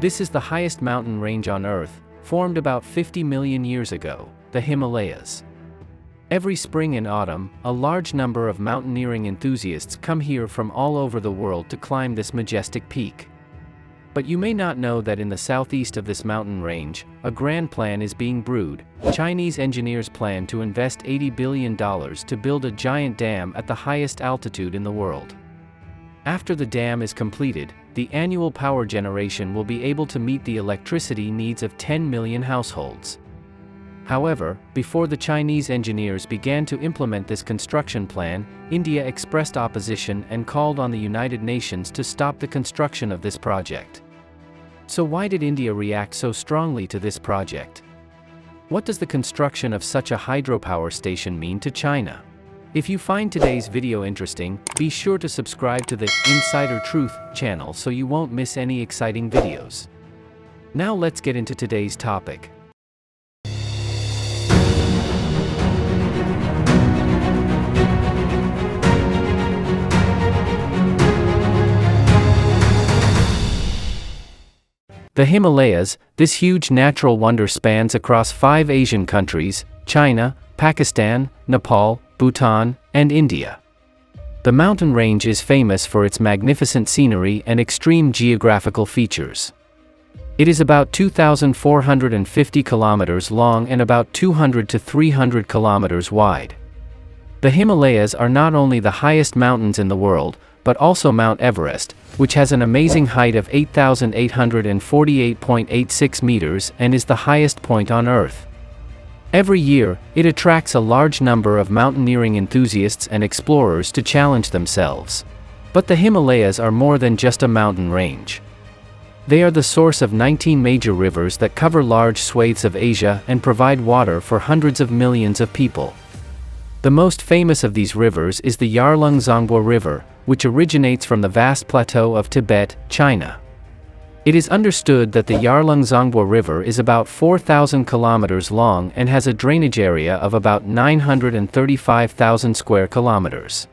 This is the highest mountain range on Earth, formed about 50 million years ago, the Himalayas. Every spring and autumn, a large number of mountaineering enthusiasts come here from all over the world to climb this majestic peak. But you may not know that in the southeast of this mountain range, a grand plan is being brewed. Chinese engineers plan to invest $80 billion to build a giant dam at the highest altitude in the world. After the dam is completed, the annual power generation will be able to meet the electricity needs of 10 million households. However, before the Chinese engineers began to implement this construction plan, India expressed opposition and called on the United Nations to stop the construction of this project. So why did India react so strongly to this project? What does the construction of such a hydropower station mean to China? If you find today's video interesting, be sure to subscribe to the Insider Truth channel so you won't miss any exciting videos. Now let's get into today's topic. The Himalayas, this huge natural wonder spans across 5 Asian countries: China, Pakistan, Nepal, Bhutan, and India. The mountain range is famous for its magnificent scenery and extreme geographical features. It is about 2,450 kilometers long and about 200 to 300 kilometers wide. The Himalayas are not only the highest mountains in the world, but also Mount Everest, which has an amazing height of 8,848.86 meters and is the highest point on Earth. Every year, it attracts a large number of mountaineering enthusiasts and explorers to challenge themselves. But the Himalayas are more than just a mountain range. They are the source of 19 major rivers that cover large swathes of Asia and provide water for hundreds of millions of people. The most famous of these rivers is the Yarlung-Zangbo River, which originates from the vast plateau of Tibet, China. It is understood that the Yarlung-Zangbo River is about 4,000 kilometers long and has a drainage area of about 935,000 square kilometers.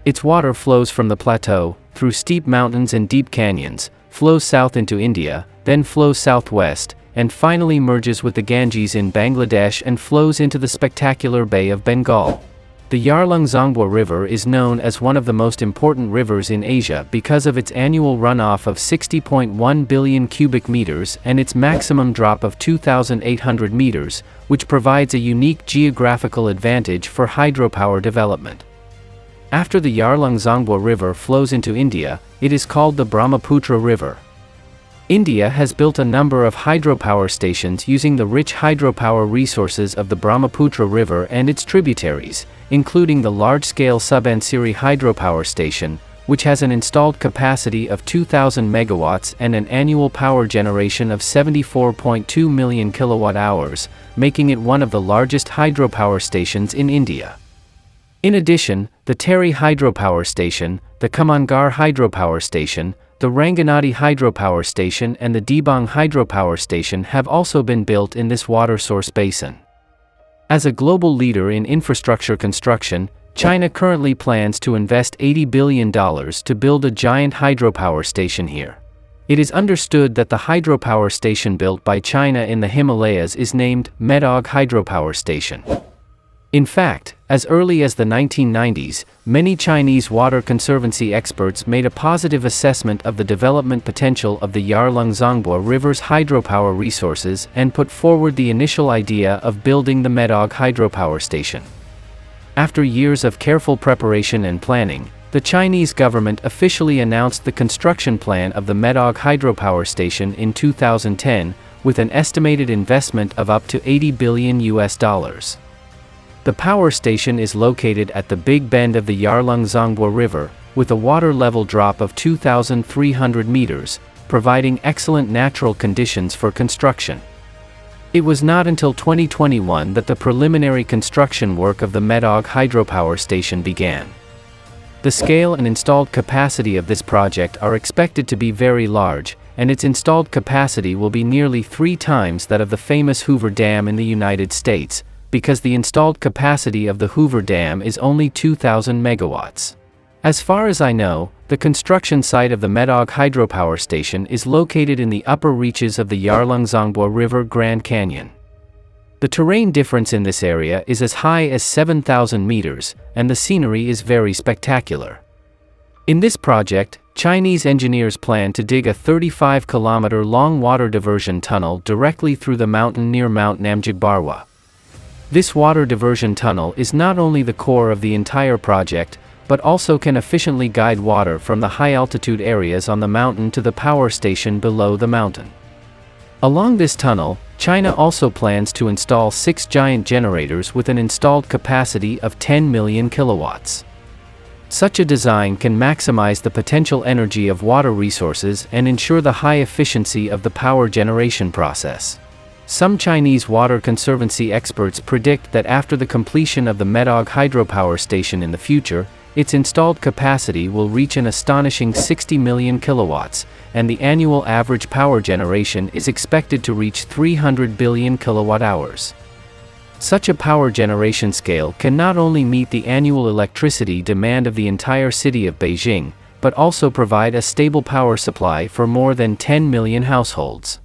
Its water flows from the plateau, through steep mountains and deep canyons, flows south into India, then flows southwest, and finally merges with the Ganges in Bangladesh and flows into the spectacular Bay of Bengal. The Yarlung-Zangbo River is known as one of the most important rivers in Asia because of its annual runoff of 60.1 billion cubic meters and its maximum drop of 2,800 meters, which provides a unique geographical advantage for hydropower development. After the Yarlung-Zangbo River flows into India, it is called the Brahmaputra River. India has built a number of hydropower stations using the rich hydropower resources of the Brahmaputra River and its tributaries, including the large-scale Subansiri hydropower station, which has an installed capacity of 2,000 megawatts and an annual power generation of 74.2 million kilowatt-hours, making it one of the largest hydropower stations in India. In addition, the Terry hydropower station, the Kamangar hydropower station, the Ranganati hydropower station and the Dibang hydropower station have also been built in this water source basin. As a global leader in infrastructure construction, China currently plans to invest $80 billion to build a giant hydropower station here. It is understood that the hydropower station built by China in the Himalayas is named Medog Hydropower Station. In fact, as early as the 1990s, many Chinese water conservancy experts made a positive assessment of the development potential of the Yarlung-Zangbo River's hydropower resources and put forward the initial idea of building the Medog hydropower station. After years of careful preparation and planning, the Chinese government officially announced the construction plan of the Medog hydropower station in 2010, with an estimated investment of up to $80 billion. The power station is located at the big bend of the Yarlung-Zangbo River, with a water level drop of 2,300 meters, providing excellent natural conditions for construction. It was not until 2021 that the preliminary construction work of the Medog hydropower station began. The scale and installed capacity of this project are expected to be very large, and its installed capacity will be nearly 3 times that of the famous Hoover Dam in the United States, because the installed capacity of the Hoover Dam is only 2,000 megawatts. As far as I know, the construction site of the Medog hydropower station is located in the upper reaches of the Yarlung-Zangbo River Grand Canyon. The terrain difference in this area is as high as 7,000 meters, and the scenery is very spectacular. In this project, Chinese engineers plan to dig a 35-kilometer-long water diversion tunnel directly through the mountain near Mount Namjigbarwa. This water diversion tunnel is not only the core of the entire project, but also can efficiently guide water from the high-altitude areas on the mountain to the power station below the mountain. Along this tunnel, China also plans to install 6 giant generators with an installed capacity of 10 million kilowatts. Such a design can maximize the potential energy of water resources and ensure the high efficiency of the power generation process. Some Chinese water conservancy experts predict that after the completion of the Medog hydropower station in the future, its installed capacity will reach an astonishing 60 million kilowatts, and the annual average power generation is expected to reach 300 billion kilowatt-hours. Such a power generation scale can not only meet the annual electricity demand of the entire city of Beijing, but also provide a stable power supply for more than 10 million households.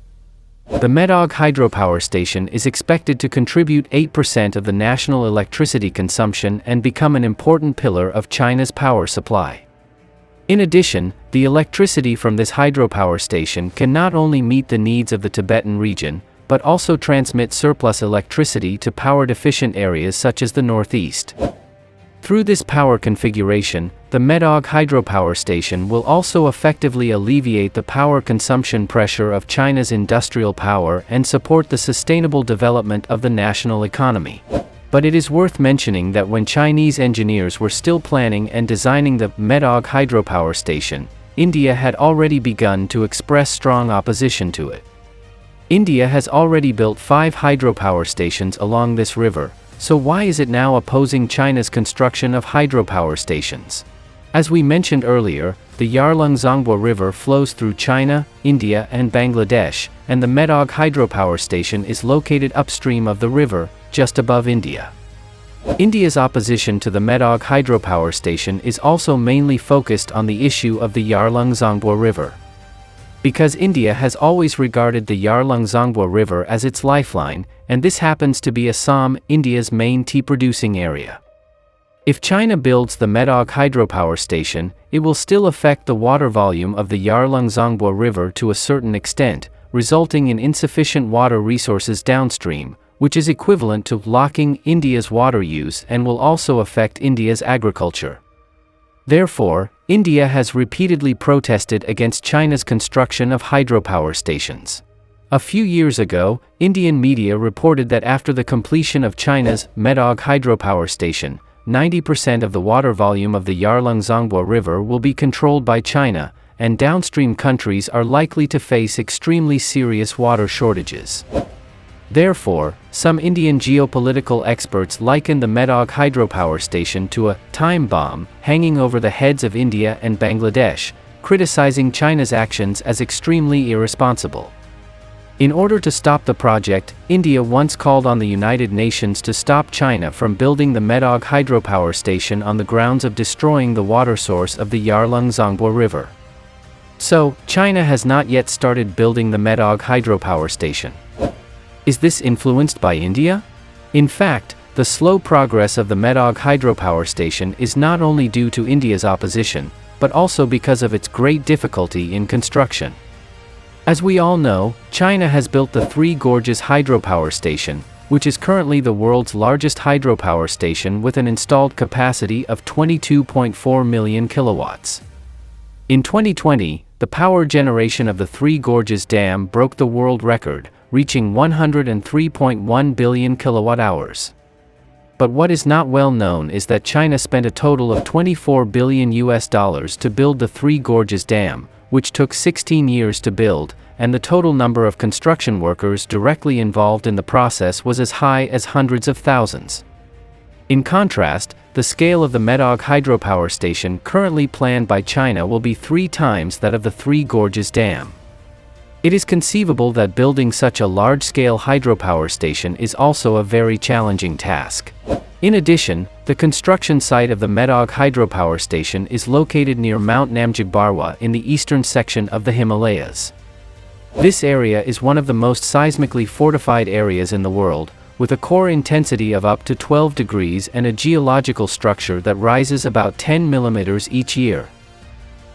The Medog hydropower station is expected to contribute 8% of the national electricity consumption and become an important pillar of China's power supply. In addition, the electricity from this hydropower station can not only meet the needs of the Tibetan region, but also transmit surplus electricity to power-deficient areas such as the Northeast. Through this power configuration, the Medog hydropower station will also effectively alleviate the power consumption pressure of China's industrial power and support the sustainable development of the national economy. But it is worth mentioning that when Chinese engineers were still planning and designing the Medog hydropower station, India had already begun to express strong opposition to it. India has already built 5 hydropower stations along this river, so why is it now opposing China's construction of hydropower stations? As we mentioned earlier, the Yarlung-Zangbo River flows through China, India and Bangladesh, and the Medog hydropower station is located upstream of the river, just above India. India's opposition to the Medog hydropower station is also mainly focused on the issue of the Yarlung-Zangbo River. Because India has always regarded the Yarlung-Zangbo River as its lifeline, and this happens to be Assam, India's main tea-producing area. If China builds the Medog hydropower station, it will still affect the water volume of the Yarlung-Zangbo River to a certain extent, resulting in insufficient water resources downstream, which is equivalent to locking India's water use and will also affect India's agriculture. Therefore, India has repeatedly protested against China's construction of hydropower stations. A few years ago, Indian media reported that after the completion of China's Medog hydropower station, 90% of the water volume of the Yarlung-Zangbo River will be controlled by China, and downstream countries are likely to face extremely serious water shortages. Therefore, some Indian geopolitical experts liken the Medog hydropower station to a time bomb hanging over the heads of India and Bangladesh, criticizing China's actions as extremely irresponsible. In order to stop the project, India once called on the United Nations to stop China from building the Medog hydropower station on the grounds of destroying the water source of the Yarlung-Zangbo River. So, China has not yet started building the Medog hydropower station. Is this influenced by India? In fact, the slow progress of the Medog hydropower station is not only due to India's opposition, but also because of its great difficulty in construction. As we all know, China has built the Three Gorges hydropower station, which is currently the world's largest hydropower station with an installed capacity of 22.4 million kilowatts. In 2020, the power generation of the Three Gorges Dam broke the world record, reaching 103.1 billion kilowatt-hours. But what is not well known is that China spent a total of $24 billion to build the Three Gorges Dam, which took 16 years to build, and the total number of construction workers directly involved in the process was as high as hundreds of thousands. In contrast, the scale of the Medog hydropower station currently planned by China will be 3 times that of the Three Gorges Dam. It is conceivable that building such a large-scale hydropower station is also a very challenging task. In addition, the construction site of the Medog hydropower station is located near Mount Namjagbarwa in the eastern section of the Himalayas. This area is one of the most seismically fortified areas in the world, with a core intensity of up to 12 degrees and a geological structure that rises about 10 millimeters each year.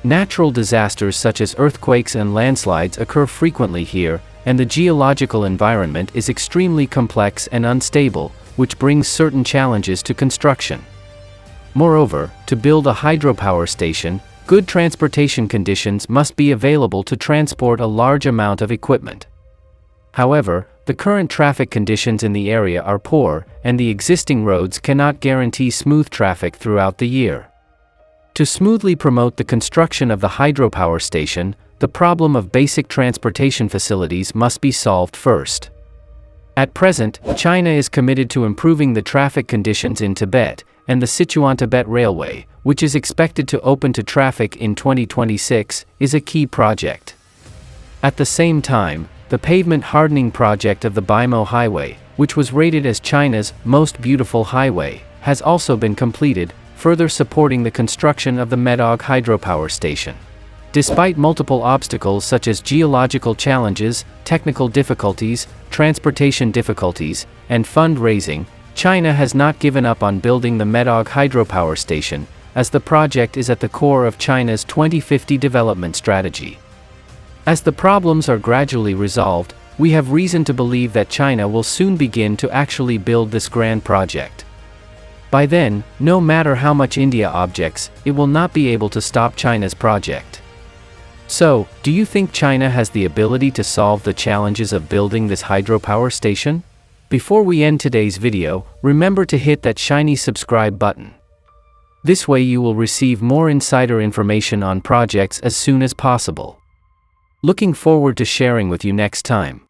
Natural disasters such as earthquakes and landslides occur frequently here, and the geological environment is extremely complex and unstable, which brings certain challenges to construction. Moreover, to build a hydropower station, good transportation conditions must be available to transport a large amount of equipment. However, the current traffic conditions in the area are poor, and the existing roads cannot guarantee smooth traffic throughout the year. To smoothly promote the construction of the hydropower station, the problem of basic transportation facilities must be solved first. At present, China is committed to improving the traffic conditions in Tibet, and the Sichuan-Tibet Railway, which is expected to open to traffic in 2026, is a key project. At the same time, the pavement hardening project of the Baimo Highway, which was rated as China's most beautiful highway, has also been completed, further supporting the construction of the Medog hydropower station. Despite multiple obstacles such as geological challenges, technical difficulties, transportation difficulties, and fundraising, China has not given up on building the Medog hydropower station, as the project is at the core of China's 2050 development strategy. As the problems are gradually resolved, we have reason to believe that China will soon begin to actually build this grand project. By then, no matter how much India objects, it will not be able to stop China's project. So, do you think China has the ability to solve the challenges of building this hydropower station? Before we end today's video, remember to hit that shiny subscribe button. This way you will receive more insider information on projects as soon as possible. Looking forward to sharing with you next time.